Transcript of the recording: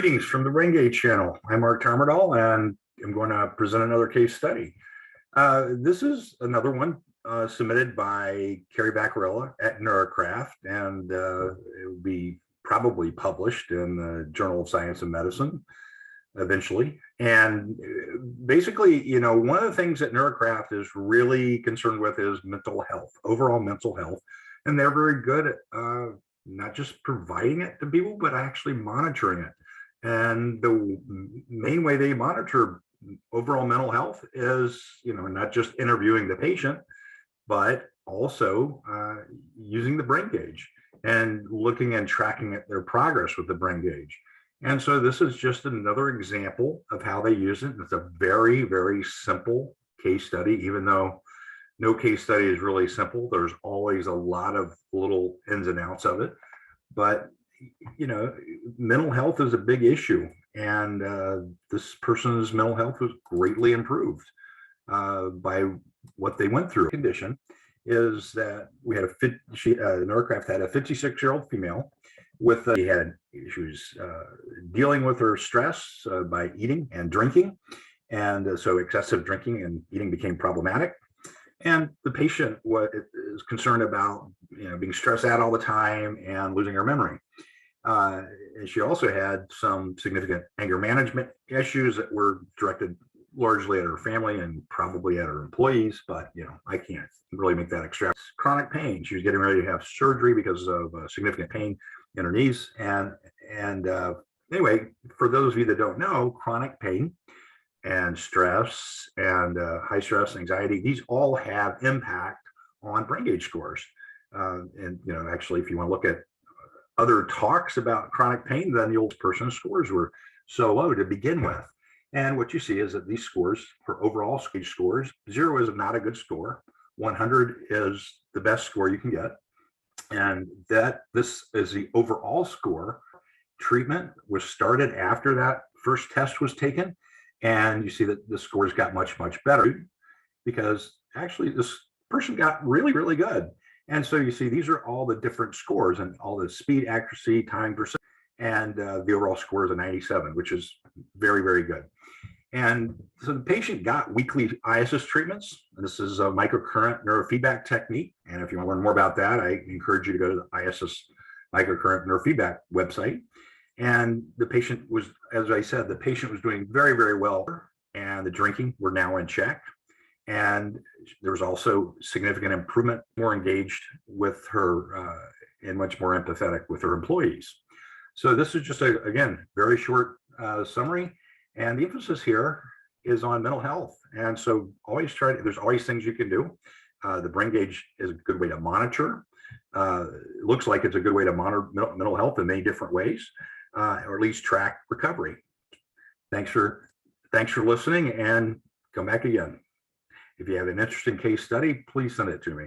Greetings from the Brain Gauge channel. I'm Mark Tarmerdall, and I'm going to present another case study. This is another one submitted by Carrie Vaccarella at Neurocraft, and it will be probably published in the Journal of Science and Medicine eventually. And basically, one of the things that Neurocraft is really concerned with is mental health, overall mental health. And they're very good at not just providing it to people, but actually monitoring it. And the main way they monitor overall mental health is, not just interviewing the patient, but also using the brain gauge and looking and tracking at their progress with the brain gauge. And so this is just another example of how they use it. It's a very, very simple case study, even though no case study is really simple. There's always a lot of little ins and outs of it. But mental health is a big issue, and this person's mental health was greatly improved by what they went through. Condition is that we had Neurocraft had a 56-year-old female with she was dealing with her stress by eating and drinking, and so excessive drinking and eating became problematic. And the patient is concerned about being stressed out all the time and losing her memory. And she also had some significant anger management issues that were directed largely at her family and probably at her employees, but I can't really make that extract. Chronic pain. She was getting ready to have surgery because of significant pain in her knees. And anyway, for those of you that don't know, chronic pain and stress and high stress, anxiety, these all have impact on brain gauge scores. And actually, if you want to look at other talks about chronic pain, then the old person's scores were so low to begin with. And what you see is that these scores for overall gauge scores, 0 is not a good score. 100 is the best score you can get. And this is the overall score. Treatment was started after that first test was taken. And you see that the scores got much, much better because actually this person got really, really good. And so you see, these are all the different scores and all the speed, accuracy, time, percent, and the overall score is a 97, which is very, very good. And so the patient got weekly IASIS treatments. This is a microcurrent neurofeedback technique. And if you want to learn more about that, I encourage you to go to the IASIS microcurrent neurofeedback website. And the patient was, as I said, the patient was doing very, very well, and the drinking were now in check. And there was also significant improvement, more engaged with her and much more empathetic with her employees. So this is just again, very short summary. And the emphasis here is on mental health. And so always there's always things you can do. The brain gauge is a good way to monitor. It looks like it's a good way to monitor mental health in many different ways. Or at least track recovery. Thanks for listening, and come back again. If you have an interesting case study, please send it to me.